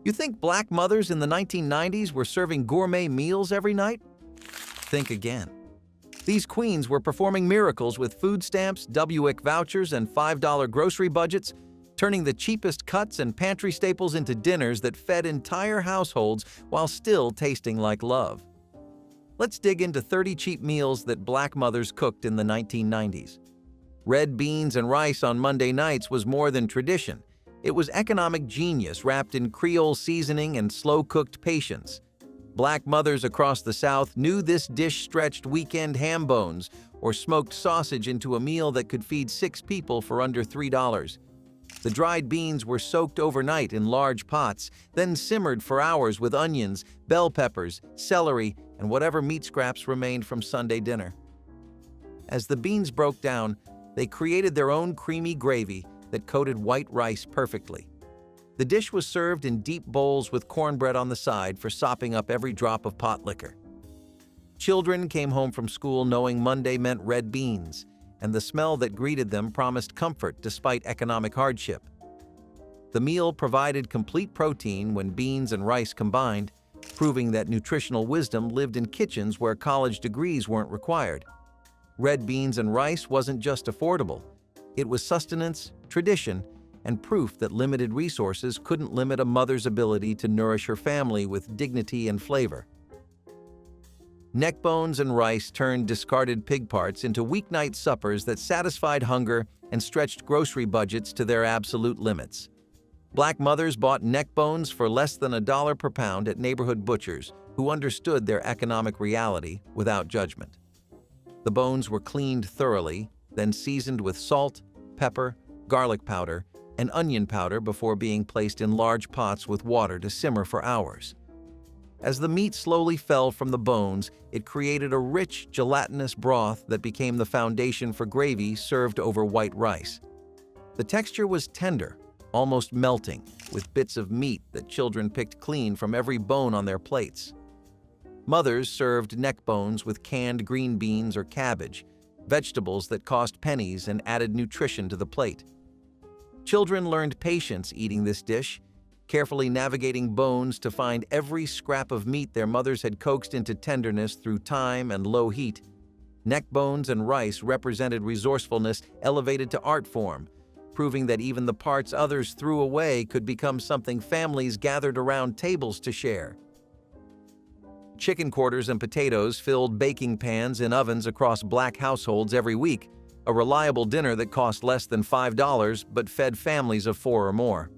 You think black mothers in the 1990s were serving gourmet meals every night? Think again. These queens were performing miracles with food stamps, WIC vouchers, and $5 grocery budgets, turning the cheapest cuts and pantry staples into dinners that fed entire households while still tasting like love. Let's dig into 30 cheap meals that black mothers cooked in the 1990s. Red beans and rice on Monday nights was more than tradition. It was economic genius wrapped in Creole seasoning and slow-cooked patience. Black mothers across the South knew this dish stretched weekend ham bones or smoked sausage into a meal that could feed 6 people for under $3. The dried beans were soaked overnight in large pots, then simmered for hours with onions, bell peppers, celery, and whatever meat scraps remained from Sunday dinner. As the beans broke down, they created their own creamy gravy that coated white rice perfectly. The dish was served in deep bowls with cornbread on the side for sopping up every drop of Potlikker. Children came home from school knowing Monday meant red beans, and the smell that greeted them promised comfort despite economic hardship. The meal provided complete protein when beans and rice combined, proving that nutritional wisdom lived in kitchens where college degrees weren't required. Red beans and rice wasn't just affordable. It was sustenance, tradition, and proof that limited resources couldn't limit a mother's ability to nourish her family with dignity and flavor. Neckbones and rice turned discarded pig parts into weeknight suppers that satisfied hunger and stretched grocery budgets to their absolute limits. Black mothers bought neckbones for less than $1 per pound at neighborhood butchers who understood their economic reality without judgment. The bones were cleaned thoroughly, then seasoned with salt, pepper, garlic powder, and onion powder before being placed in large pots with water to simmer for hours. As the meat slowly fell from the bones, it created a rich, gelatinous broth that became the foundation for gravy served over white rice. The texture was tender, almost melting, with bits of meat that children picked clean from every bone on their plates. Mothers served neckbones with canned green beans or cabbage, vegetables that cost pennies and added nutrition to the plate. Children learned patience eating this dish, carefully navigating bones to find every scrap of meat their mothers had coaxed into tenderness through time and low heat. Neckbones and rice represented resourcefulness elevated to art form, proving that even the parts others threw away could become something families gathered around tables to share. Chicken quarters and potatoes filled baking pans in ovens across black households every week, a reliable dinner that cost less than $5 but fed families of 4 or more.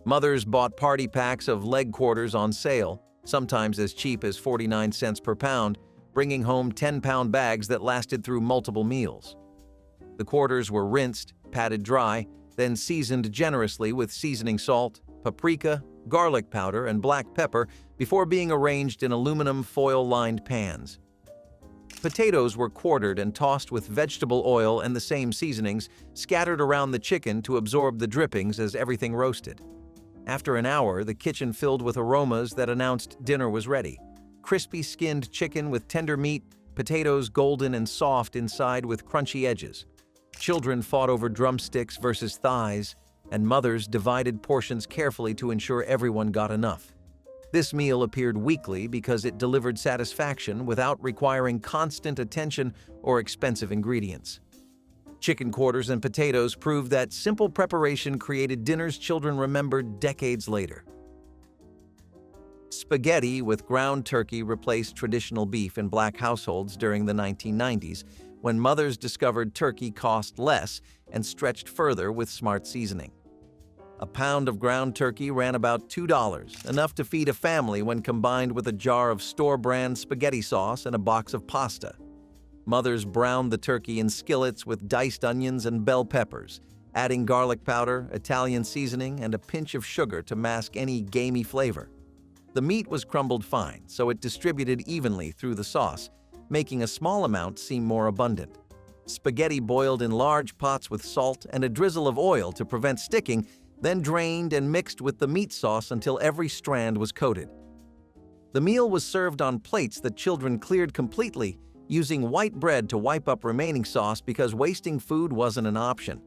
Mothers bought party packs of leg quarters on sale, sometimes as cheap as 49 cents per pound, bringing home 10-pound bags that lasted through multiple meals. The quarters were rinsed, patted dry, then seasoned generously with seasoning salt, paprika, garlic powder, and black pepper before being arranged in aluminum foil-lined pans. Potatoes were quartered and tossed with vegetable oil and the same seasonings, scattered around the chicken to absorb the drippings as everything roasted. After an hour, the kitchen filled with aromas that announced dinner was ready. Crispy skinned chicken with tender meat, potatoes golden and soft inside with crunchy edges. Children fought over drumsticks versus thighs, and mothers divided portions carefully to ensure everyone got enough. This meal appeared weekly because it delivered satisfaction without requiring constant attention or expensive ingredients. Chicken quarters and potatoes proved that simple preparation created dinners children remembered decades later. Spaghetti with ground turkey replaced traditional beef in black households during the 1990s, when mothers discovered turkey cost less and stretched further with smart seasoning. A pound of ground turkey ran about $2, enough to feed a family when combined with a jar of store-brand spaghetti sauce and a box of pasta. Mothers browned the turkey in skillets with diced onions and bell peppers, adding garlic powder, Italian seasoning, and a pinch of sugar to mask any gamey flavor. The meat was crumbled fine, so it distributed evenly through the sauce, making a small amount seem more abundant. Spaghetti boiled in large pots with salt and a drizzle of oil to prevent sticking, then drained and mixed with the meat sauce until every strand was coated. The meal was served on plates that children cleared completely, using white bread to wipe up remaining sauce because wasting food wasn't an option.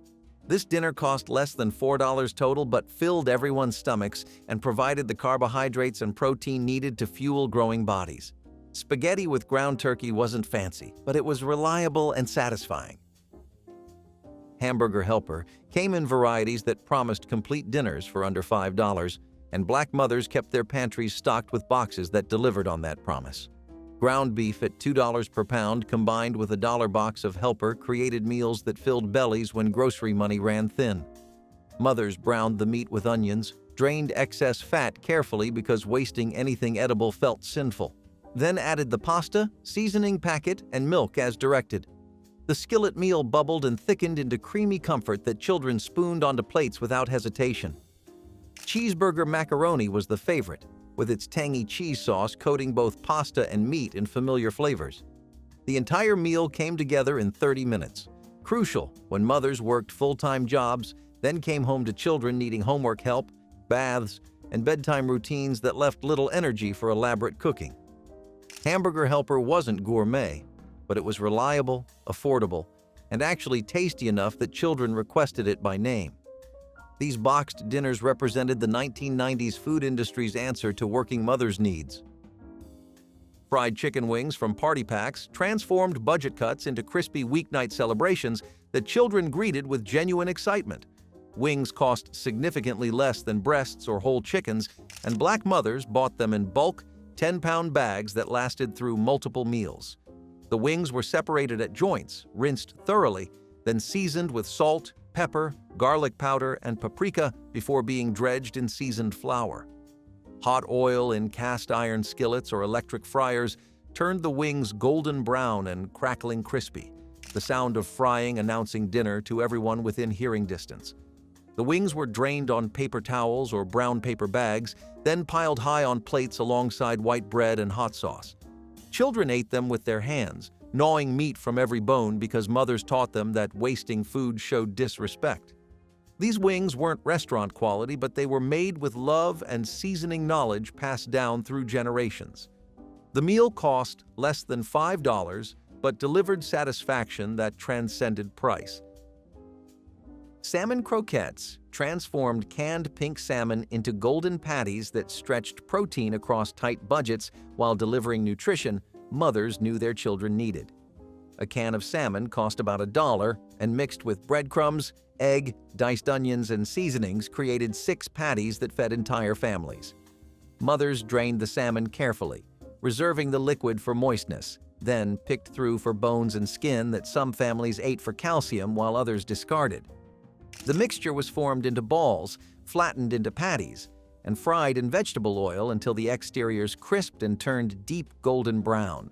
This dinner cost less than $4 total but filled everyone's stomachs and provided the carbohydrates and protein needed to fuel growing bodies. Spaghetti with ground turkey wasn't fancy, but it was reliable and satisfying. Hamburger Helper came in varieties that promised complete dinners for under $5, and Black mothers kept their pantries stocked with boxes that delivered on that promise. Ground beef at $2 per pound combined with a $1 box of Helper created meals that filled bellies when grocery money ran thin. Mothers browned the meat with onions, drained excess fat carefully because wasting anything edible felt sinful, then added the pasta, seasoning packet, and milk as directed. The skillet meal bubbled and thickened into creamy comfort that children spooned onto plates without hesitation. Cheeseburger macaroni was the favorite, with its tangy cheese sauce coating both pasta and meat in familiar flavors. The entire meal came together in 30 minutes, crucial when mothers worked full-time jobs, then came home to children needing homework help, baths, and bedtime routines that left little energy for elaborate cooking. Hamburger Helper wasn't gourmet, but it was reliable, affordable, and actually tasty enough that children requested it by name. These boxed dinners represented the 1990s food industry's answer to working mothers' needs. Fried chicken wings from party packs transformed budget cuts into crispy weeknight celebrations that children greeted with genuine excitement. Wings cost significantly less than breasts or whole chickens, and Black mothers bought them in bulk, 10-pound bags that lasted through multiple meals. The wings were separated at joints, rinsed thoroughly, then seasoned with salt, pepper, garlic powder, and paprika before being dredged in seasoned flour. Hot oil in cast iron skillets or electric fryers turned the wings golden brown and crackling crispy, the sound of frying announcing dinner to everyone within hearing distance. The wings were drained on paper towels or brown paper bags, then piled high on plates alongside white bread and hot sauce. Children ate them with their hands, gnawing meat from every bone because mothers taught them that wasting food showed disrespect. These wings weren't restaurant quality, but they were made with love and seasoning knowledge passed down through generations. The meal cost less than $5, but delivered satisfaction that transcended price. Salmon croquettes transformed canned pink salmon into golden patties that stretched protein across tight budgets while delivering nutrition mothers knew their children needed. A can of salmon cost about $1, and mixed with breadcrumbs, egg, diced onions, and seasonings created 6 patties that fed entire families. Mothers drained the salmon carefully, reserving the liquid for moistness, then picked through for bones and skin that some families ate for calcium while others discarded. The mixture was formed into balls, flattened into patties, and fried in vegetable oil until the exteriors crisped and turned deep golden brown.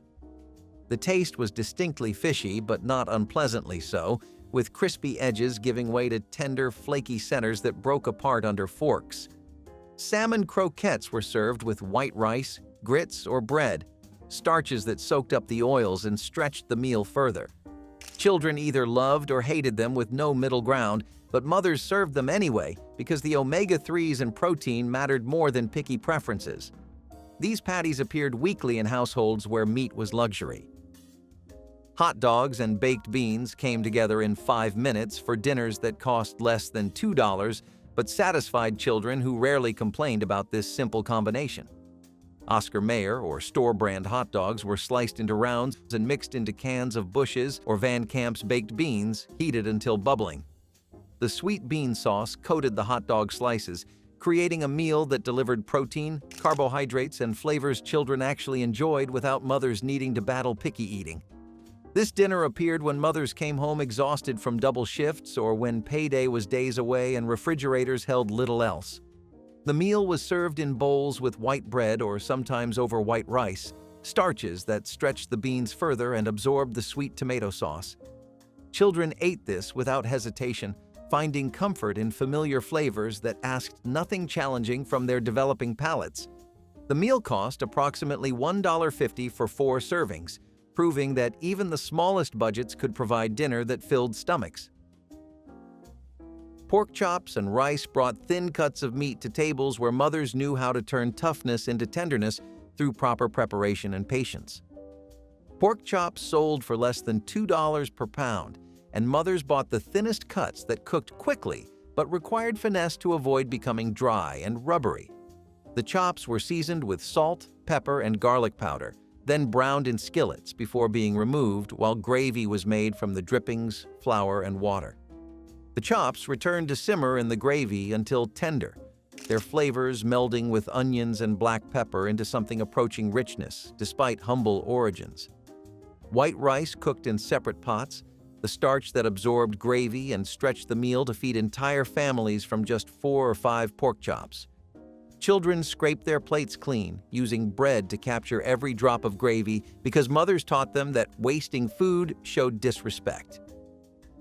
The taste was distinctly fishy, but not unpleasantly so, with crispy edges giving way to tender, flaky centers that broke apart under forks. Salmon croquettes were served with white rice, grits, or bread, starches that soaked up the oils and stretched the meal further. Children either loved or hated them with no middle ground, but mothers served them anyway because the omega-3s in protein mattered more than picky preferences. These patties appeared weekly in households where meat was luxury. Hot dogs and baked beans came together in 5 minutes for dinners that cost less than $2 but satisfied children who rarely complained about this simple combination. Oscar Mayer or store-brand hot dogs were sliced into rounds and mixed into cans of Bush's or Van Camp's baked beans, heated until bubbling. The sweet bean sauce coated the hot dog slices, creating a meal that delivered protein, carbohydrates, and flavors children actually enjoyed without mothers needing to battle picky eating. This dinner appeared when mothers came home exhausted from double shifts or when payday was days away and refrigerators held little else. The meal was served in bowls with white bread or sometimes over white rice, starches that stretched the beans further and absorbed the sweet tomato sauce. Children ate this without hesitation, finding comfort in familiar flavors that asked nothing challenging from their developing palates. The meal cost approximately $1.50 for 4 servings, proving that even the smallest budgets could provide dinner that filled stomachs. Pork chops and rice brought thin cuts of meat to tables where mothers knew how to turn toughness into tenderness through proper preparation and patience. Pork chops sold for less than $2 per pound, and mothers bought the thinnest cuts that cooked quickly but required finesse to avoid becoming dry and rubbery. The chops were seasoned with salt, pepper, and garlic powder, then browned in skillets before being removed while gravy was made from the drippings, flour, and water. The chops returned to simmer in the gravy until tender, their flavors melding with onions and black pepper into something approaching richness, despite humble origins. White rice cooked in separate pots, the starch that absorbed gravy and stretched the meal to feed entire families from just 4 or 5 pork chops. Children scraped their plates clean, using bread to capture every drop of gravy because mothers taught them that wasting food showed disrespect.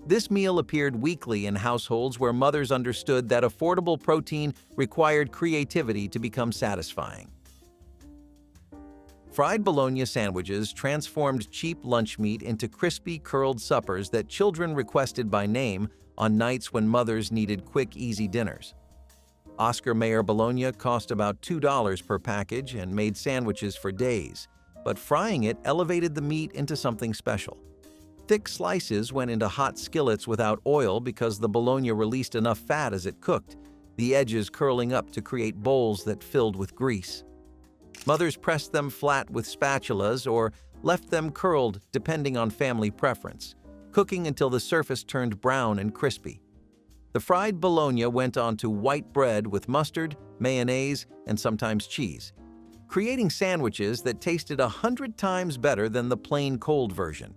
This meal appeared weekly in households where mothers understood that affordable protein required creativity to become satisfying. Fried bologna sandwiches transformed cheap lunch meat into crispy, curled suppers that children requested by name on nights when mothers needed quick, easy dinners. Oscar Mayer bologna cost about $2 per package and made sandwiches for days, but frying it elevated the meat into something special. Thick slices went into hot skillets without oil because the bologna released enough fat as it cooked, the edges curling up to create bowls that filled with grease. Mothers pressed them flat with spatulas or left them curled depending on family preference, cooking until the surface turned brown and crispy. The fried bologna went onto white bread with mustard, mayonnaise, and sometimes cheese, creating sandwiches that tasted 100 times better than the plain cold version.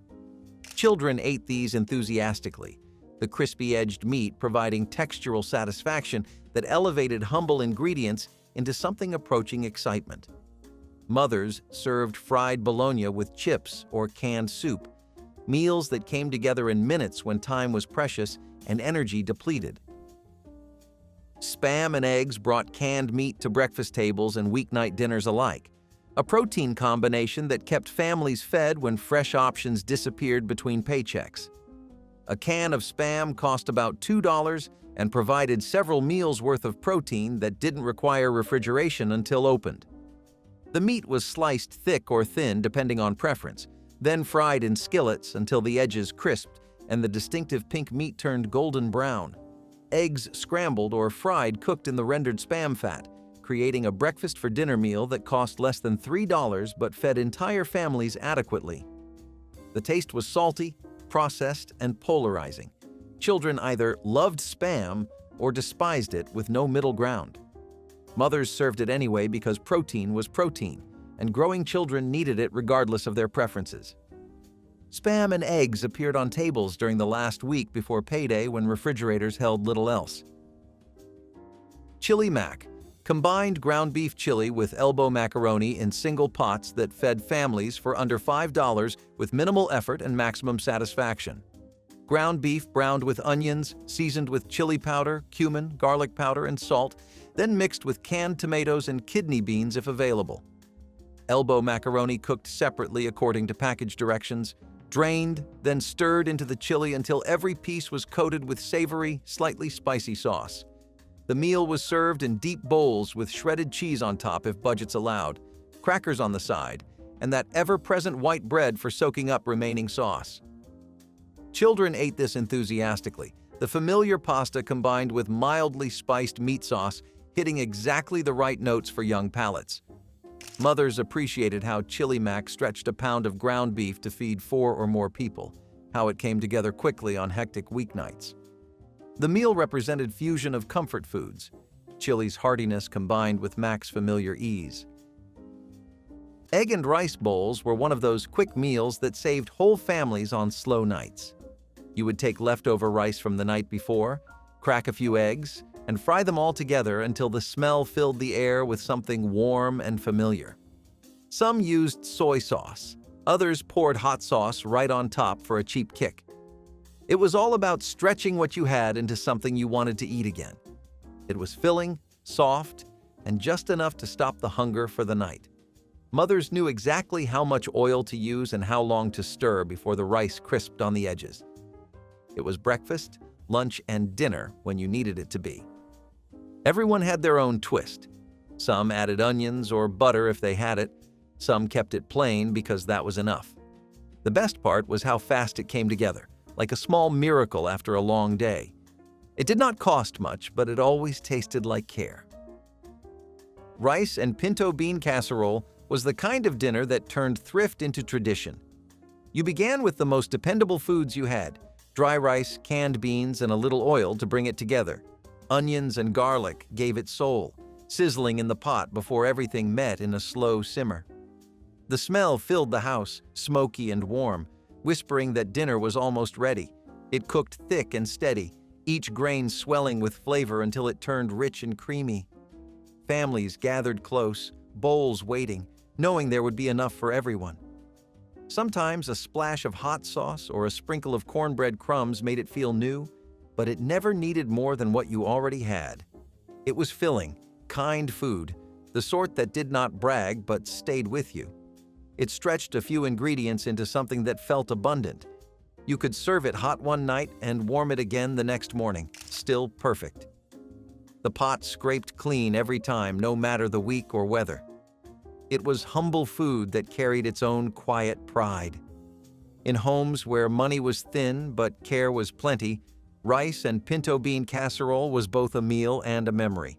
Children ate these enthusiastically, the crispy-edged meat providing textural satisfaction that elevated humble ingredients into something approaching excitement. Mothers served fried bologna with chips or canned soup, meals that came together in minutes when time was precious and energy depleted. Spam and eggs brought canned meat to breakfast tables and weeknight dinners alike, a protein combination that kept families fed when fresh options disappeared between paychecks. A can of Spam cost about $2 and provided several meals' worth of protein that didn't require refrigeration until opened. The meat was sliced thick or thin depending on preference, then fried in skillets until the edges crisped and the distinctive pink meat turned golden brown. Eggs scrambled or fried cooked in the rendered Spam fat, creating a breakfast for dinner meal that cost less than $3 but fed entire families adequately. The taste was salty, processed, and polarizing. Children either loved Spam or despised it with no middle ground. Mothers served it anyway because protein was protein, and growing children needed it regardless of their preferences. Spam and eggs appeared on tables during the last week before payday when refrigerators held little else. Chili mac, combined ground beef chili with elbow macaroni in single pots that fed families for under $5 with minimal effort and maximum satisfaction. Ground beef browned with onions, seasoned with chili powder, cumin, garlic powder, and salt, then mixed with canned tomatoes and kidney beans if available. Elbow macaroni cooked separately according to package directions, drained, then stirred into the chili until every piece was coated with savory, slightly spicy sauce. The meal was served in deep bowls with shredded cheese on top if budgets allowed, crackers on the side, and that ever-present white bread for soaking up remaining sauce. Children ate this enthusiastically, the familiar pasta combined with mildly spiced meat sauce hitting exactly the right notes for young palates. Mothers appreciated how chili mac stretched a pound of ground beef to feed 4 or more people, how it came together quickly on hectic weeknights. The meal represented fusion of comfort foods, chili's heartiness combined with mac's familiar ease. Egg and rice bowls were one of those quick meals that saved whole families on slow nights. You would take leftover rice from the night before, crack a few eggs, and fry them all together until the smell filled the air with something warm and familiar. Some used soy sauce, others poured hot sauce right on top for a cheap kick. It was all about stretching what you had into something you wanted to eat again. It was filling, soft, and just enough to stop the hunger for the night. Mothers knew exactly how much oil to use and how long to stir before the rice crisped on the edges. It was breakfast, lunch, and dinner when you needed it to be. Everyone had their own twist. Some added onions or butter if they had it. Some kept it plain because that was enough. The best part was how fast it came together, like a small miracle after a long day. It did not cost much, but it always tasted like care. Rice and pinto bean casserole was the kind of dinner that turned thrift into tradition. You began with the most dependable foods you had: dry rice, canned beans, and a little oil to bring it together. Onions and garlic gave it soul, sizzling in the pot before everything met in a slow simmer. The smell filled the house, smoky and warm, whispering that dinner was almost ready. It cooked thick and steady, each grain swelling with flavor until it turned rich and creamy. Families gathered close, bowls waiting, knowing there would be enough for everyone. Sometimes a splash of hot sauce or a sprinkle of cornbread crumbs made it feel new, but it never needed more than what you already had. It was filling, kind food, the sort that did not brag but stayed with you. It stretched a few ingredients into something that felt abundant. You could serve it hot one night and warm it again the next morning, still perfect. The pot scraped clean every time, no matter the week or weather. It was humble food that carried its own quiet pride. In homes where money was thin but care was plenty, rice and pinto bean casserole was both a meal and a memory.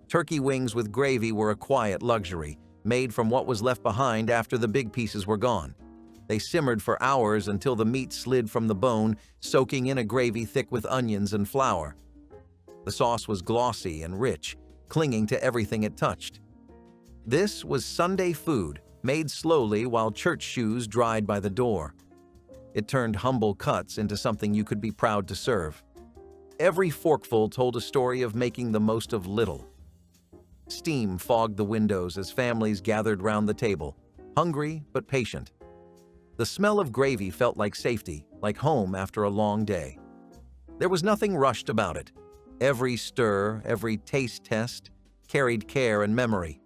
Turkey wings with gravy were a quiet luxury, made from what was left behind after the big pieces were gone. They simmered for hours until the meat slid from the bone, soaking in a gravy thick with onions and flour. The sauce was glossy and rich, clinging to everything it touched. This was Sunday food, made slowly while church shoes dried by the door. It turned humble cuts into something you could be proud to serve. Every forkful told a story of making the most of little. Steam fogged the windows as families gathered round the table, hungry but patient. The smell of gravy felt like safety, like home after a long day. There was nothing rushed about it. Every stir, every taste test, carried care and memory.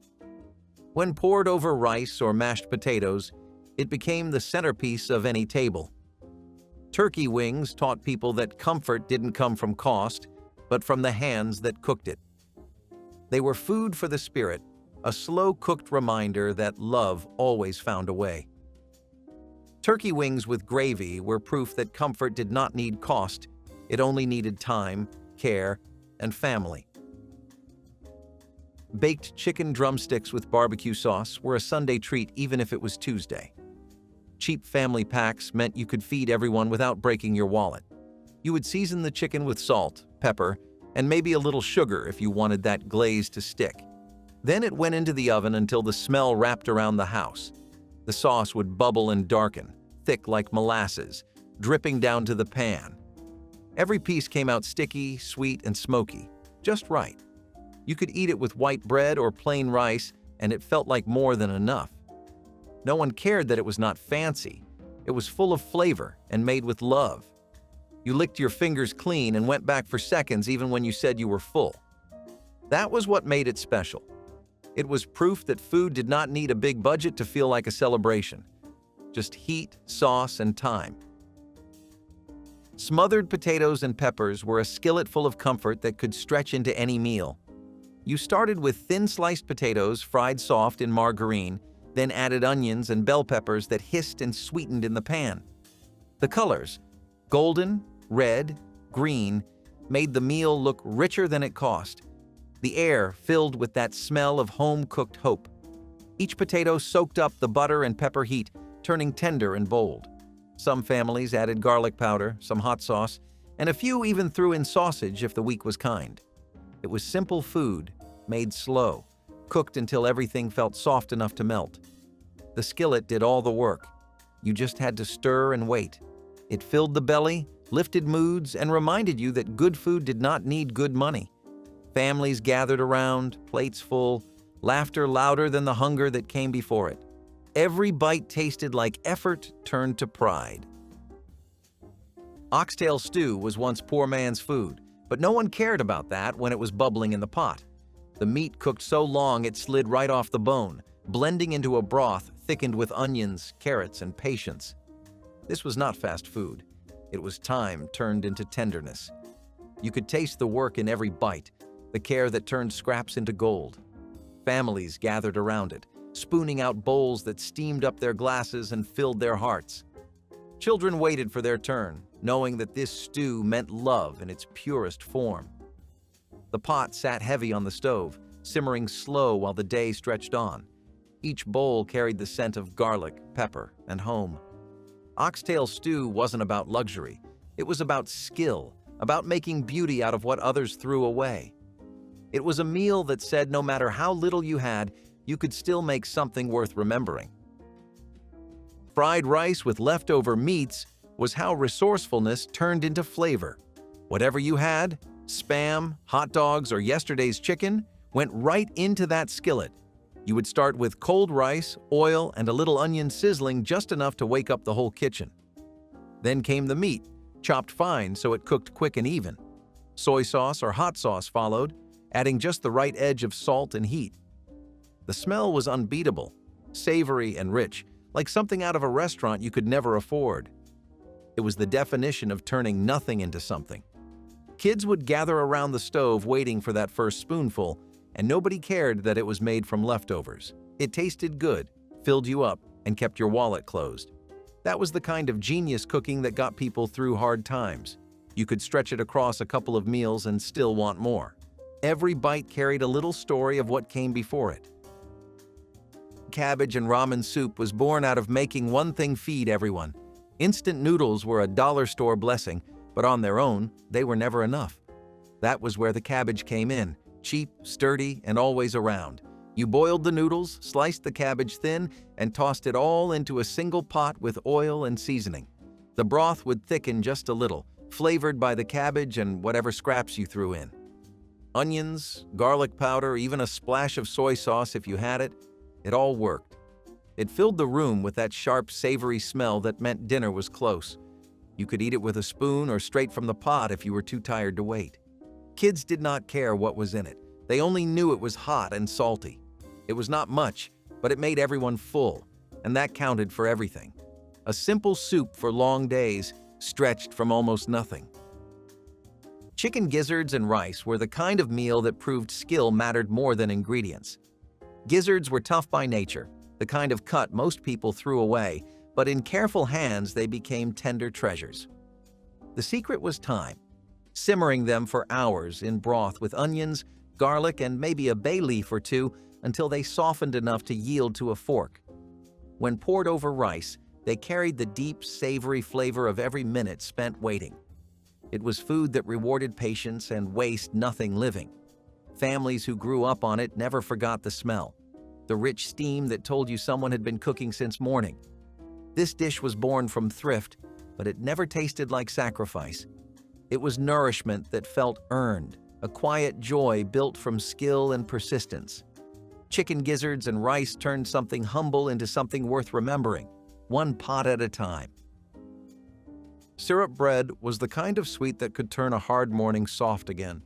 When poured over rice or mashed potatoes, it became the centerpiece of any table. Turkey wings taught people that comfort didn't come from cost, but from the hands that cooked it. They were food for the spirit, a slow-cooked reminder that love always found a way. Turkey wings with gravy were proof that comfort did not need cost, it only needed time, care, and family. Baked chicken drumsticks with barbecue sauce were a Sunday treat even if it was Tuesday. Cheap family packs meant you could feed everyone without breaking your wallet. You would season the chicken with salt, pepper, and maybe a little sugar if you wanted that glaze to stick. Then it went into the oven until the smell wrapped around the house. The sauce would bubble and darken, thick like molasses, dripping down to the pan. Every piece came out sticky, sweet, and smoky, just right. You could eat it with white bread or plain rice, and it felt like more than enough. No one cared that it was not fancy. It was full of flavor and made with love. You licked your fingers clean and went back for seconds even when you said you were full. That was what made it special. It was proof that food did not need a big budget to feel like a celebration. Just heat, sauce, and time. Smothered potatoes and peppers were a skillet full of comfort that could stretch into any meal. You started with thin-sliced potatoes fried soft in margarine, then added onions and bell peppers that hissed and sweetened in the pan. The colors, golden, red, green, made the meal look richer than it cost. The air filled with that smell of home-cooked hope. Each potato soaked up the butter and pepper heat, turning tender and bold. Some families added garlic powder, some hot sauce, and a few even threw in sausage if the week was kind. It was simple food, made slow, cooked until everything felt soft enough to melt. The skillet did all the work. You just had to stir and wait. It filled the belly, lifted moods, and reminded you that good food did not need good money. Families gathered around, plates full, laughter louder than the hunger that came before it. Every bite tasted like effort turned to pride. Oxtail stew was once poor man's food, but no one cared about that when it was bubbling in the pot. The meat cooked so long it slid right off the bone, blending into a broth thickened with onions, carrots, and patience. This was not fast food. It was time turned into tenderness. You could taste the work in every bite, the care that turned scraps into gold. Families gathered around it, spooning out bowls that steamed up their glasses and filled their hearts. Children waited for their turn, knowing that this stew meant love in its purest form. The pot sat heavy on the stove, simmering slow while the day stretched on. Each bowl carried the scent of garlic, pepper, and home. Oxtail stew wasn't about luxury. It was about skill, about making beauty out of what others threw away. It was a meal that said no matter how little you had, you could still make something worth remembering. Fried rice with leftover meats was how resourcefulness turned into flavor. Whatever you had, Spam, hot dogs, or yesterday's chicken, went right into that skillet. You would start with cold rice, oil, and a little onion sizzling just enough to wake up the whole kitchen. Then came the meat, chopped fine so it cooked quick and even. Soy sauce or hot sauce followed, adding just the right edge of salt and heat. The smell was unbeatable, savory and rich, like something out of a restaurant you could never afford. It was the definition of turning nothing into something. Kids would gather around the stove waiting for that first spoonful, and nobody cared that it was made from leftovers. It tasted good, filled you up, and kept your wallet closed. That was the kind of genius cooking that got people through hard times. You could stretch it across a couple of meals and still want more. Every bite carried a little story of what came before it. Cabbage and ramen soup was born out of making one thing feed everyone. Instant noodles were a dollar store blessing, but on their own, they were never enough. That was where the cabbage came in, cheap, sturdy, and always around. You boiled the noodles, sliced the cabbage thin, and tossed it all into a single pot with oil and seasoning. The broth would thicken just a little, flavored by the cabbage and whatever scraps you threw in. Onions, garlic powder, even a splash of soy sauce if you had it, it all worked. It filled the room with that sharp, savory smell that meant dinner was close. You could eat it with a spoon or straight from the pot if you were too tired to wait. Kids did not care what was in it. They only knew it was hot and salty. It was not much, but it made everyone full, and that counted for everything. A simple soup for long days, stretched from almost nothing. Chicken gizzards and rice were the kind of meal that proved skill mattered more than ingredients. Gizzards were tough by nature, the kind of cut most people threw away, but in careful hands they became tender treasures. The secret was time, simmering them for hours in broth with onions, garlic, and maybe a bay leaf or two until they softened enough to yield to a fork. When poured over rice, they carried the deep, savory flavor of every minute spent waiting. It was food that rewarded patience and waste nothing living. Families who grew up on it never forgot the smell, the rich steam that told you someone had been cooking since morning. This dish was born from thrift, but it never tasted like sacrifice. It was nourishment that felt earned, a quiet joy built from skill and persistence. Chicken gizzards and rice turned something humble into something worth remembering, one pot at a time. Syrup bread was the kind of sweet that could turn a hard morning soft again.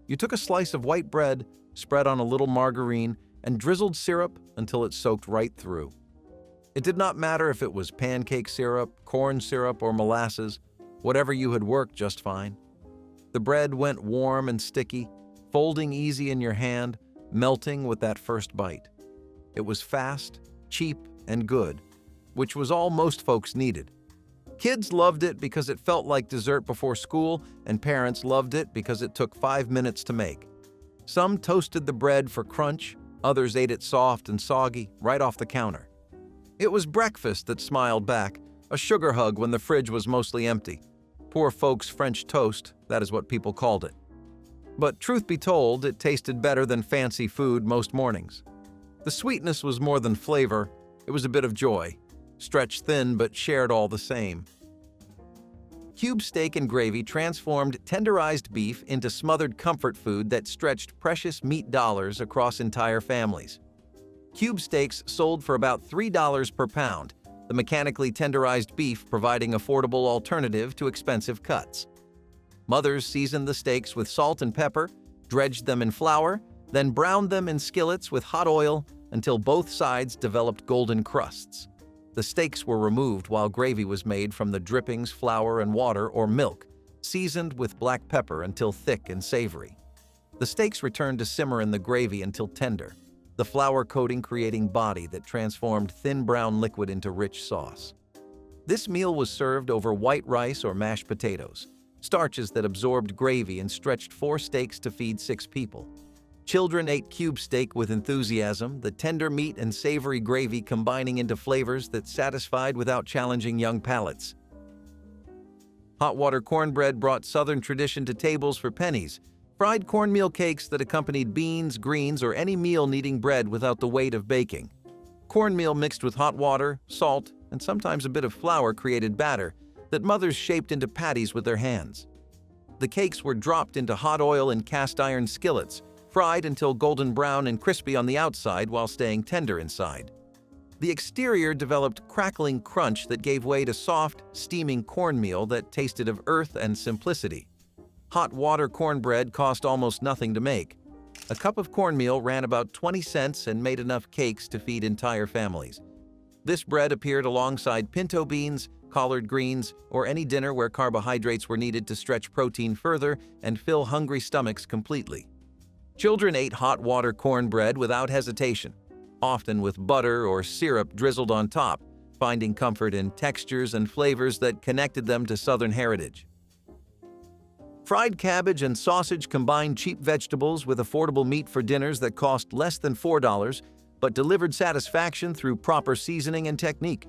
You took a slice of white bread, spread on a little margarine, and drizzled syrup until it soaked right through. It did not matter if it was pancake syrup, corn syrup, or molasses, whatever you had worked just fine. The bread went warm and sticky, folding easy in your hand, melting with that first bite. It was fast, cheap, and good, which was all most folks needed. Kids loved it because it felt like dessert before school, and parents loved it because it took 5 minutes to make. Some toasted the bread for crunch, others ate it soft and soggy, right off the counter. It was breakfast that smiled back, a sugar hug when the fridge was mostly empty. Poor folks' French toast, that is what people called it. But truth be told, it tasted better than fancy food most mornings. The sweetness was more than flavor, it was a bit of joy, stretched thin but shared all the same. Cube steak and gravy transformed tenderized beef into smothered comfort food that stretched precious meat dollars across entire families. Cube steaks sold for about $3 per pound, the mechanically tenderized beef providing affordable alternative to expensive cuts. Mothers seasoned the steaks with salt and pepper, dredged them in flour, then browned them in skillets with hot oil until both sides developed golden crusts. The steaks were removed while gravy was made from the drippings, flour, and water or milk, seasoned with black pepper until thick and savory. The steaks returned to simmer in the gravy until tender, the flour coating creating body that transformed thin brown liquid into rich sauce. This meal was served over white rice or mashed potatoes, starches that absorbed gravy and stretched 4 steaks to feed 6 people. Children ate cube steak with enthusiasm, the tender meat and savory gravy combining into flavors that satisfied without challenging young palates. Hot water cornbread brought Southern tradition to tables for pennies, fried cornmeal cakes that accompanied beans, greens, or any meal needing bread without the weight of baking. Cornmeal mixed with hot water, salt, and sometimes a bit of flour created batter that mothers shaped into patties with their hands. The cakes were dropped into hot oil in cast iron skillets, fried until golden brown and crispy on the outside while staying tender inside. The exterior developed crackling crunch that gave way to soft, steaming cornmeal that tasted of earth and simplicity. Hot water cornbread cost almost nothing to make. A cup of cornmeal ran about 20 cents and made enough cakes to feed entire families. This bread appeared alongside pinto beans, collard greens, or any dinner where carbohydrates were needed to stretch protein further and fill hungry stomachs completely. Children ate hot water cornbread without hesitation, often with butter or syrup drizzled on top, finding comfort in textures and flavors that connected them to Southern heritage. Fried cabbage and sausage combined cheap vegetables with affordable meat for dinners that cost less than $4, but delivered satisfaction through proper seasoning and technique.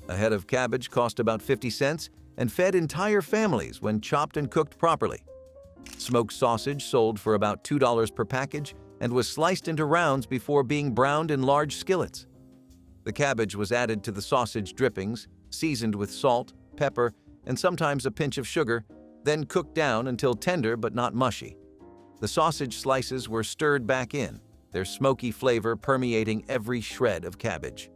A head of cabbage cost about 50 cents and fed entire families when chopped and cooked properly. Smoked sausage sold for about $2 per package and was sliced into rounds before being browned in large skillets. The cabbage was added to the sausage drippings, seasoned with salt, pepper, and sometimes a pinch of sugar, then cooked down until tender but not mushy. The sausage slices were stirred back in, their smoky flavor permeating every shred of cabbage.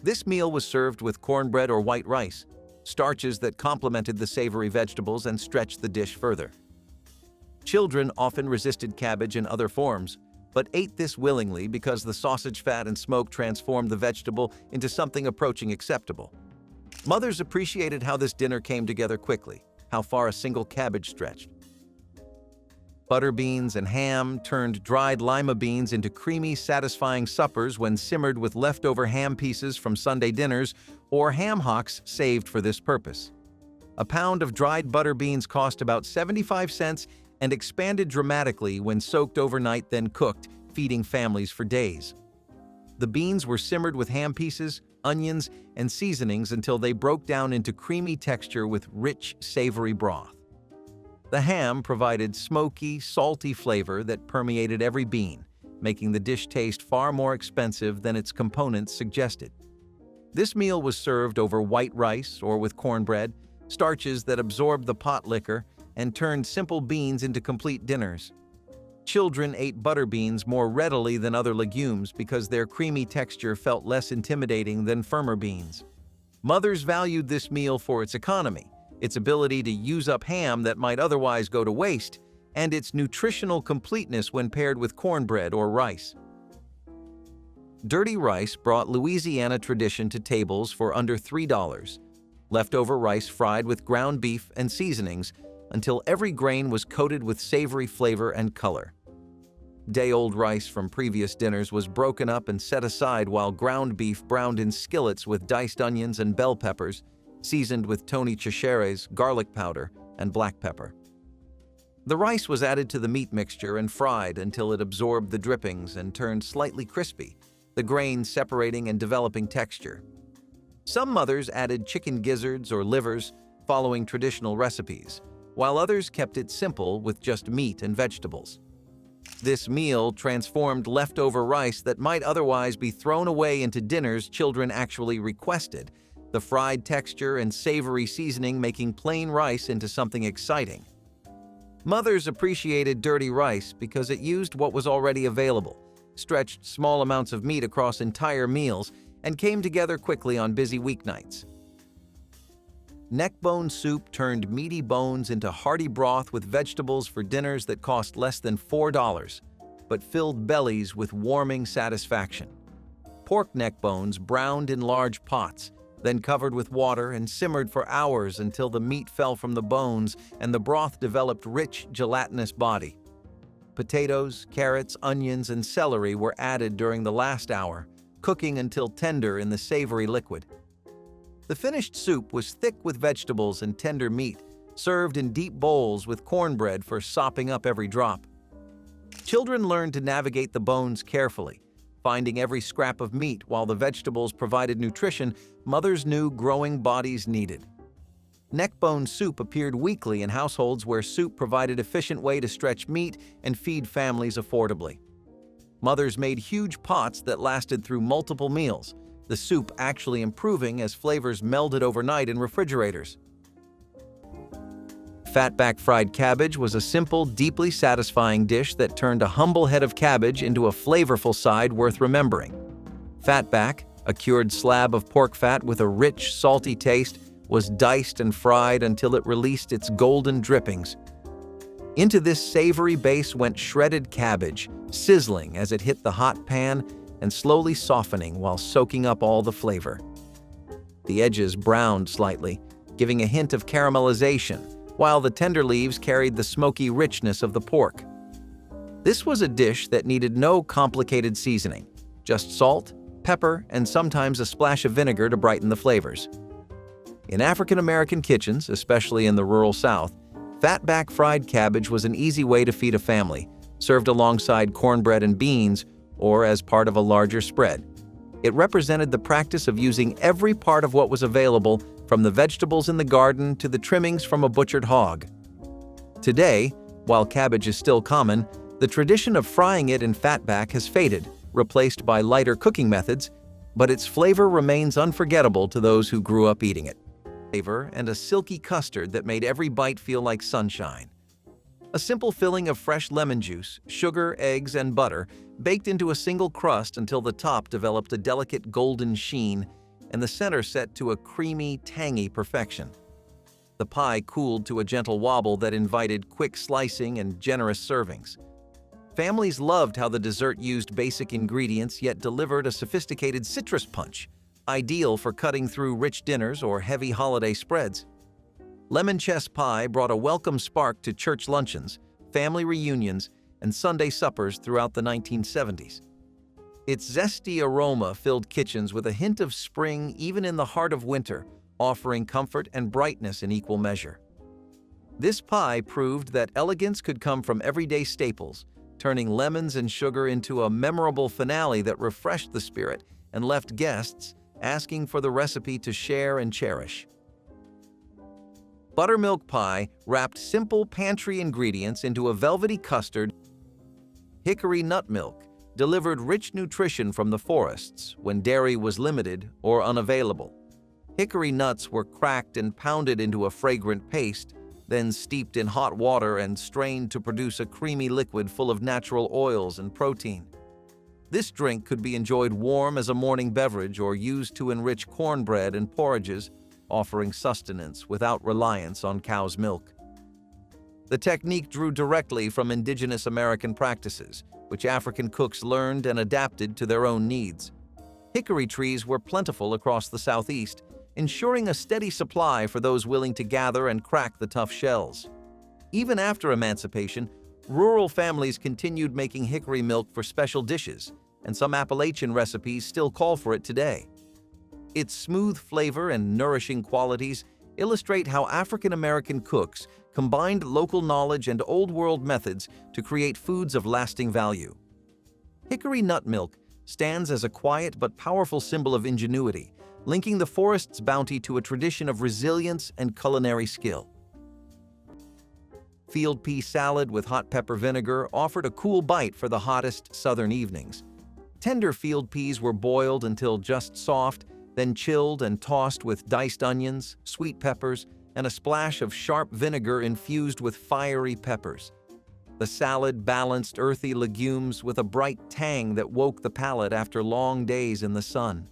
This meal was served with cornbread or white rice, starches that complemented the savory vegetables and stretched the dish further. Children often resisted cabbage in other forms, but ate this willingly because the sausage fat and smoke transformed the vegetable into something approaching acceptable. Mothers appreciated how this dinner came together quickly, how far a single cabbage stretched. Butter beans and ham turned dried lima beans into creamy, satisfying suppers when simmered with leftover ham pieces from Sunday dinners or ham hocks saved for this purpose. A pound of dried butter beans cost about 75 cents and expanded dramatically when soaked overnight then cooked, feeding families for days. The beans were simmered with ham pieces, onions, and seasonings until they broke down into creamy texture with rich, savory broth. The ham provided smoky, salty flavor that permeated every bean, making the dish taste far more expensive than its components suggested. This meal was served over white rice or with cornbread, starches that absorbed the potlikker and turned simple beans into complete dinners. Children ate butter beans more readily than other legumes because their creamy texture felt less intimidating than firmer beans. Mothers valued this meal for its economy, its ability to use up ham that might otherwise go to waste, and its nutritional completeness when paired with cornbread or rice. Dirty rice brought Louisiana tradition to tables for under $3. Leftover rice fried with ground beef and seasonings until every grain was coated with savory flavor and color. Day-old rice from previous dinners was broken up and set aside while ground beef browned in skillets with diced onions and bell peppers, seasoned with Tony Chachere's garlic powder and black pepper. The rice was added to the meat mixture and fried until it absorbed the drippings and turned slightly crispy, the grain separating and developing texture. Some mothers added chicken gizzards or livers, following traditional recipes, while others kept it simple with just meat and vegetables. This meal transformed leftover rice that might otherwise be thrown away into dinners children actually requested, the fried texture and savory seasoning making plain rice into something exciting. Mothers appreciated dirty rice because it used what was already available, stretched small amounts of meat across entire meals, and came together quickly on busy weeknights. Neckbone soup turned meaty bones into hearty broth with vegetables for dinners that cost less than $4, but filled bellies with warming satisfaction. Pork neckbones browned in large pots, then covered with water and simmered for hours until the meat fell from the bones and the broth developed rich, gelatinous body. Potatoes, carrots, onions, and celery were added during the last hour, cooking until tender in the savory liquid. The finished soup was thick with vegetables and tender meat, served in deep bowls with cornbread for sopping up every drop. Children learned to navigate the bones carefully, finding every scrap of meat while the vegetables provided nutrition mothers knew growing bodies needed. Neckbone soup appeared weekly in households where soup provided an efficient way to stretch meat and feed families affordably. Mothers made huge pots that lasted through multiple meals, the soup actually improving as flavors melded overnight in refrigerators. Fatback fried cabbage was a simple, deeply satisfying dish that turned a humble head of cabbage into a flavorful side worth remembering. Fatback, a cured slab of pork fat with a rich, salty taste, was diced and fried until it released its golden drippings. Into this savory base went shredded cabbage, sizzling as it hit the hot pan and slowly softening while soaking up all the flavor. The edges browned slightly, giving a hint of caramelization, while the tender leaves carried the smoky richness of the pork. This was a dish that needed no complicated seasoning, just salt, pepper, and sometimes a splash of vinegar to brighten the flavors. In African American kitchens, especially in the rural South, fatback fried cabbage was an easy way to feed a family, served alongside cornbread and beans or as part of a larger spread. It represented the practice of using every part of what was available, from the vegetables in the garden to the trimmings from a butchered hog. Today, while cabbage is still common, the tradition of frying it in fatback has faded, replaced by lighter cooking methods, but its flavor remains unforgettable to those who grew up eating it. Flavor and a silky custard that made every bite feel like sunshine. A simple filling of fresh lemon juice, sugar, eggs, and butter, baked into a single crust until the top developed a delicate golden sheen and the center set to a creamy, tangy perfection. The pie cooled to a gentle wobble that invited quick slicing and generous servings. Families loved how the dessert used basic ingredients yet delivered a sophisticated citrus punch, ideal for cutting through rich dinners or heavy holiday spreads. Lemon chess pie brought a welcome spark to church luncheons, family reunions, and Sunday suppers throughout the 1970s. Its zesty aroma filled kitchens with a hint of spring even in the heart of winter, offering comfort and brightness in equal measure. This pie proved that elegance could come from everyday staples, turning lemons and sugar into a memorable finale that refreshed the spirit and left guests asking for the recipe to share and cherish. Buttermilk pie wrapped simple pantry ingredients into a velvety custard. Hickory nut milk delivered rich nutrition from the forests when dairy was limited or unavailable. Hickory nuts were cracked and pounded into a fragrant paste, then steeped in hot water and strained to produce a creamy liquid full of natural oils and protein. This drink could be enjoyed warm as a morning beverage or used to enrich cornbread and porridges, offering sustenance without reliance on cow's milk. The technique drew directly from indigenous American practices, which African cooks learned and adapted to their own needs. Hickory trees were plentiful across the Southeast, ensuring a steady supply for those willing to gather and crack the tough shells. Even after emancipation, rural families continued making hickory milk for special dishes, and some Appalachian recipes still call for it today. Its smooth flavor and nourishing qualities illustrate how African American cooks combined local knowledge and old-world methods to create foods of lasting value. Hickory nut milk stands as a quiet but powerful symbol of ingenuity, linking the forest's bounty to a tradition of resilience and culinary skill. Field pea salad with hot pepper vinegar offered a cool bite for the hottest southern evenings. Tender field peas were boiled until just soft, then chilled and tossed with diced onions, sweet peppers, and a splash of sharp vinegar infused with fiery peppers. The salad balanced earthy legumes with a bright tang that woke the palate after long days in the sun.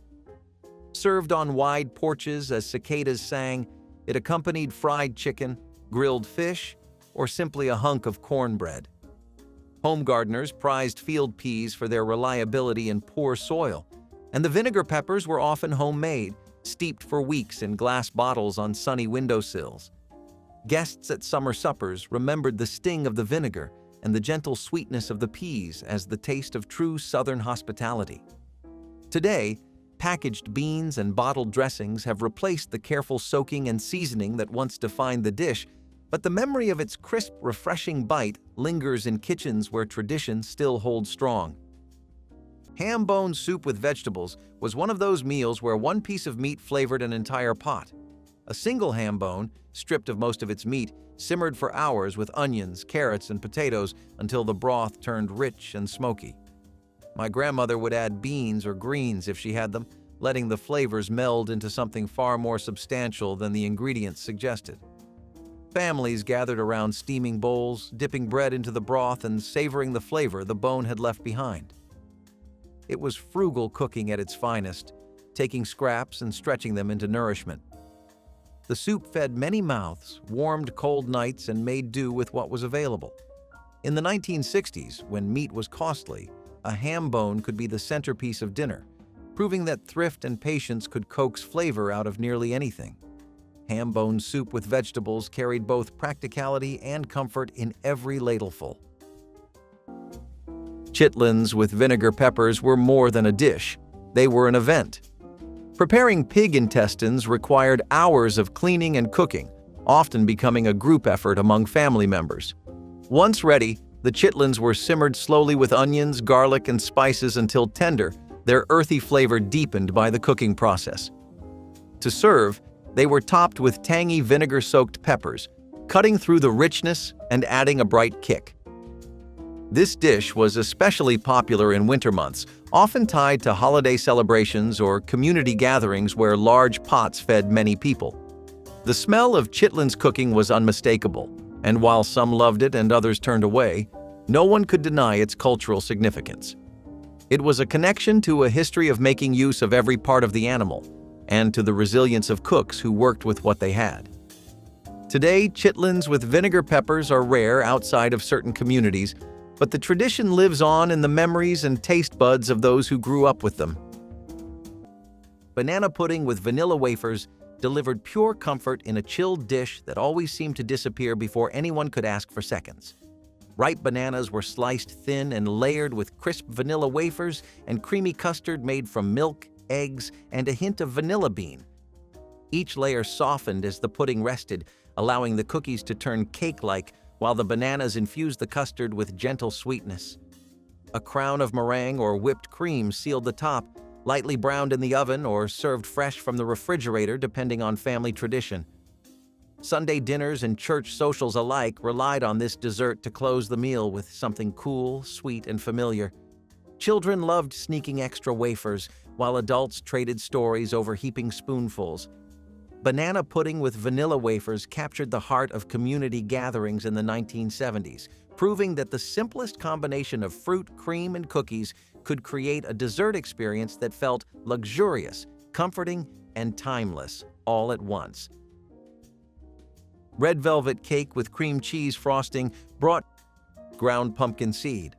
Served on wide porches as cicadas sang, it accompanied fried chicken, grilled fish, or simply a hunk of cornbread. Home gardeners prized field peas for their reliability in poor soil, and the vinegar peppers were often homemade, steeped for weeks in glass bottles on sunny windowsills. Guests at summer suppers remembered the sting of the vinegar and the gentle sweetness of the peas as the taste of true Southern hospitality. Today, Packaged beans and bottled dressings have replaced the careful soaking and seasoning that once defined the dish, but the memory of its crisp, refreshing bite lingers in kitchens where tradition still holds strong. Ham bone soup with vegetables was one of those meals where one piece of meat flavored an entire pot. A single ham bone, stripped of most of its meat, simmered for hours with onions, carrots, and potatoes until the broth turned rich and smoky. My grandmother would add beans or greens if she had them, letting the flavors meld into something far more substantial than the ingredients suggested. Families gathered around steaming bowls, dipping bread into the broth and savoring the flavor the bone had left behind. It was frugal cooking at its finest, taking scraps and stretching them into nourishment. The soup fed many mouths, warmed cold nights, and made do with what was available. In the 1960s, when meat was costly, a ham bone could be the centerpiece of dinner, proving that thrift and patience could coax flavor out of nearly anything. Ham bone soup with vegetables carried both practicality and comfort in every ladleful. Chitlins with vinegar peppers were more than a dish. They were an event. Preparing pig intestines required hours of cleaning and cooking, often becoming a group effort among family members. Once ready, the chitlins were simmered slowly with onions, garlic, and spices until tender, their earthy flavor deepened by the cooking process. To serve, they were topped with tangy vinegar-soaked peppers, cutting through the richness and adding a bright kick. This dish was especially popular in winter months, often tied to holiday celebrations or community gatherings where large pots fed many people. The smell of chitlins cooking was unmistakable, and while some loved it and others turned away, no one could deny its cultural significance. It was a connection to a history of making use of every part of the animal, and to the resilience of cooks who worked with what they had. Today, chitlins with vinegar peppers are rare outside of certain communities, but the tradition lives on in the memories and taste buds of those who grew up with them. Banana pudding with vanilla wafers delivered pure comfort in a chilled dish that always seemed to disappear before anyone could ask for seconds. Ripe bananas were sliced thin and layered with crisp vanilla wafers and creamy custard made from milk, eggs, and a hint of vanilla bean. Each layer softened as the pudding rested, allowing the cookies to turn cake-like while the bananas infused the custard with gentle sweetness. A crown of meringue or whipped cream sealed the top, lightly browned in the oven or served fresh from the refrigerator depending on family tradition. Sunday dinners and church socials alike relied on this dessert to close the meal with something cool, sweet, and familiar. Children loved sneaking extra wafers, while adults traded stories over heaping spoonfuls. Banana pudding with vanilla wafers captured the heart of community gatherings in the 1970s, proving that the simplest combination of fruit, cream, and cookies could create a dessert experience that felt luxurious, comforting, and timeless all at once. Red velvet cake with cream cheese frosting brought ground pumpkin seed.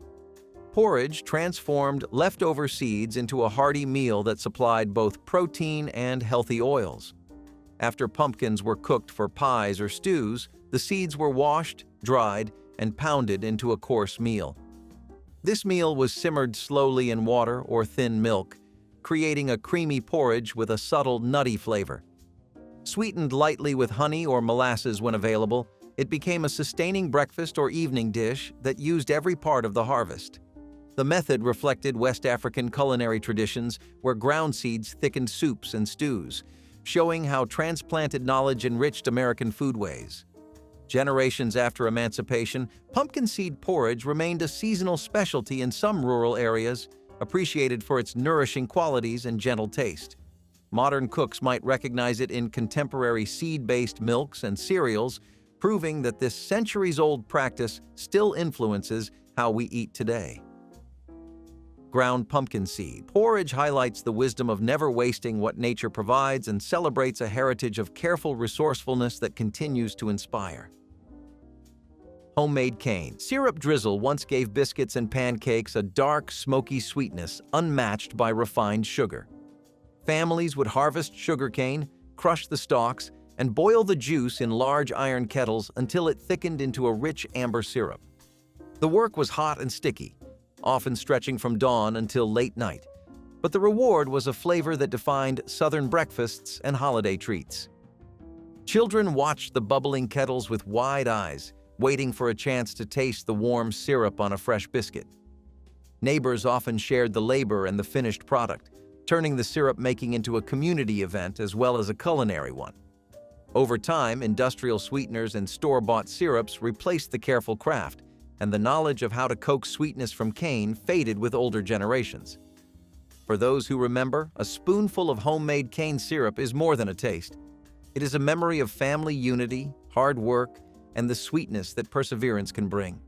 Porridge transformed leftover seeds into a hearty meal that supplied both protein and healthy oils. After pumpkins were cooked for pies or stews, the seeds were washed, dried, and pounded into a coarse meal. This meal was simmered slowly in water or thin milk, creating a creamy porridge with a subtle nutty flavor. Sweetened lightly with honey or molasses when available, it became a sustaining breakfast or evening dish that used every part of the harvest. The method reflected West African culinary traditions where ground seeds thickened soups and stews, showing how transplanted knowledge enriched American foodways. Generations after emancipation, pumpkin seed porridge remained a seasonal specialty in some rural areas, appreciated for its nourishing qualities and gentle taste. Modern cooks might recognize it in contemporary seed-based milks and cereals, proving that this centuries-old practice still influences how we eat today. Ground pumpkin seed porridge highlights the wisdom of never wasting what nature provides and celebrates a heritage of careful resourcefulness that continues to inspire. Homemade cane syrup drizzle once gave biscuits and pancakes a dark, smoky sweetness unmatched by refined sugar. Families would harvest sugarcane, crush the stalks, and boil the juice in large iron kettles until it thickened into a rich amber syrup. The work was hot and sticky, often stretching from dawn until late night. But the reward was a flavor that defined Southern breakfasts and holiday treats. Children watched the bubbling kettles with wide eyes, waiting for a chance to taste the warm syrup on a fresh biscuit. Neighbors often shared the labor and the finished product, turning the syrup-making into a community event as well as a culinary one. Over time, industrial sweeteners and store-bought syrups replaced the careful craft, and the knowledge of how to coax sweetness from cane faded with older generations. For those who remember, a spoonful of homemade cane syrup is more than a taste. It is a memory of family unity, hard work, and the sweetness that perseverance can bring.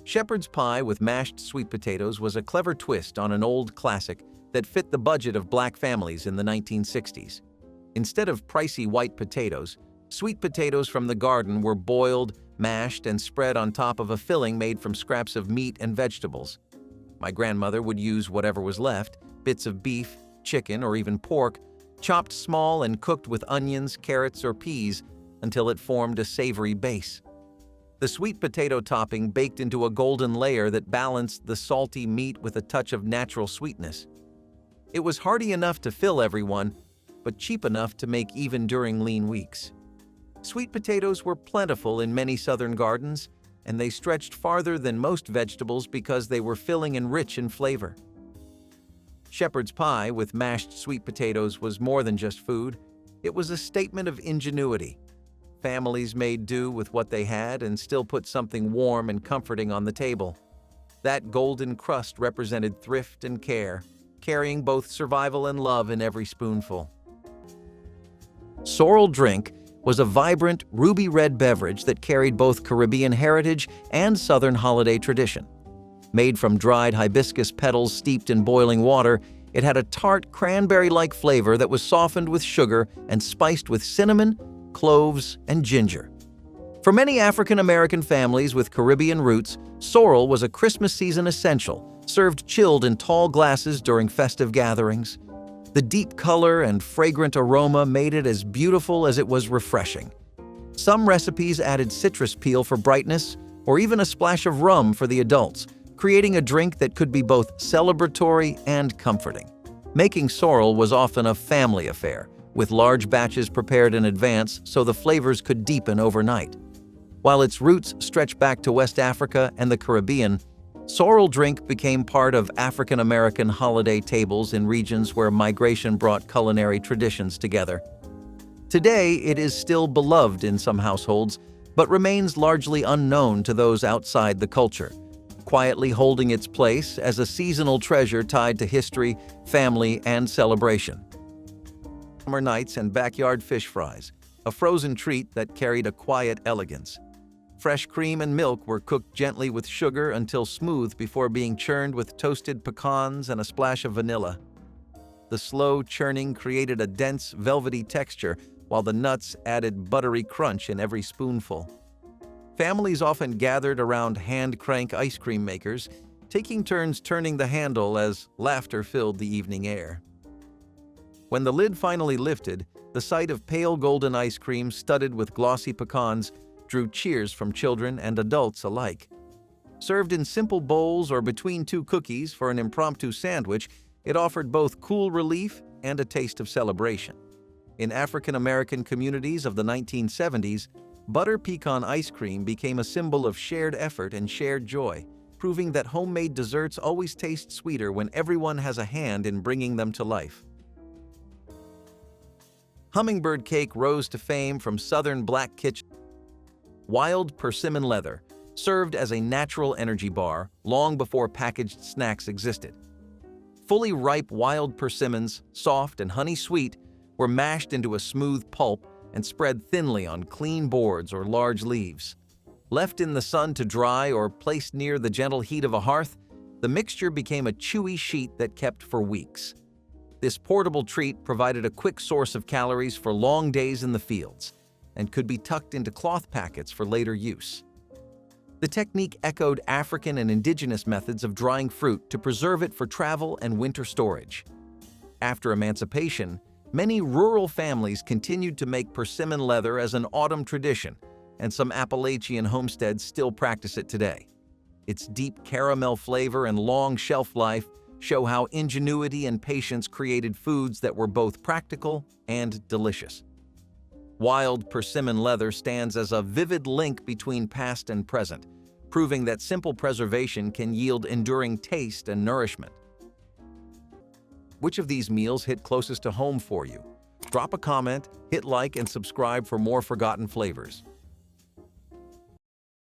Shepherd's pie with mashed sweet potatoes was a clever twist on an old classic that fit the budget of Black families in the 1960s. Instead of pricey white potatoes, sweet potatoes from the garden were boiled, mashed, and spread on top of a filling made from scraps of meat and vegetables. My grandmother would use whatever was left, bits of beef, chicken, or even pork, chopped small and cooked with onions, carrots, or peas until it formed a savory base. The sweet potato topping baked into a golden layer that balanced the salty meat with a touch of natural sweetness. It was hearty enough to fill everyone, but cheap enough to make even during lean weeks. Sweet potatoes were plentiful in many southern gardens, and they stretched farther than most vegetables because they were filling and rich in flavor. Shepherd's pie with mashed sweet potatoes was more than just food. It was a statement of ingenuity. Families made do with what they had and still put something warm and comforting on the table. That golden crust represented thrift and care, carrying both survival and love in every spoonful. Sorrel drink was a vibrant, ruby-red beverage that carried both Caribbean heritage and Southern holiday tradition. Made from dried hibiscus petals steeped in boiling water, it had a tart, cranberry-like flavor that was softened with sugar and spiced with cinnamon, cloves, and ginger. For many African-American families with Caribbean roots, sorrel was a Christmas season essential, served chilled in tall glasses during festive gatherings. The deep color and fragrant aroma made it as beautiful as it was refreshing. Some recipes added citrus peel for brightness, or even a splash of rum for the adults, creating a drink that could be both celebratory and comforting. Making sorrel was often a family affair, with large batches prepared in advance so the flavors could deepen overnight. While its roots stretch back to West Africa and the Caribbean, sorrel drink became part of African-American holiday tables in regions where migration brought culinary traditions together. Today, it is still beloved in some households, but remains largely unknown to those outside the culture, quietly holding its place as a seasonal treasure tied to history, family, and celebration. Summer nights and backyard fish fries, a frozen treat that carried a quiet elegance. Fresh cream and milk were cooked gently with sugar until smooth before being churned with toasted pecans and a splash of vanilla. The slow churning created a dense, velvety texture, while the nuts added buttery crunch in every spoonful. Families often gathered around hand-crank ice cream makers, taking turns turning the handle as laughter filled the evening air. When the lid finally lifted, the sight of pale golden ice cream studded with glossy pecans drew cheers from children and adults alike. Served in simple bowls or between two cookies for an impromptu sandwich, it offered both cool relief and a taste of celebration. In African-American communities of the 1970s, butter pecan ice cream became a symbol of shared effort and shared joy, proving that homemade desserts always taste sweeter when everyone has a hand in bringing them to life. Hummingbird cake rose to fame from Southern Black kitchens. Wild persimmon leather, served as a natural energy bar long before packaged snacks existed. Fully ripe wild persimmons, soft and honey-sweet, were mashed into a smooth pulp and spread thinly on clean boards or large leaves. Left in the sun to dry or placed near the gentle heat of a hearth, the mixture became a chewy sheet that kept for weeks. This portable treat provided a quick source of calories for long days in the fields, and could be tucked into cloth packets for later use. The technique echoed African and indigenous methods of drying fruit to preserve it for travel and winter storage. After emancipation, many rural families continued to make persimmon leather as an autumn tradition, and some Appalachian homesteads still practice it today. Its deep caramel flavor and long shelf life show how ingenuity and patience created foods that were both practical and delicious. Wild persimmon leather stands as a vivid link between past and present, proving that simple preservation can yield enduring taste and nourishment. Which of these meals hit closest to home for you? Drop a comment, hit like, and subscribe for more forgotten flavors.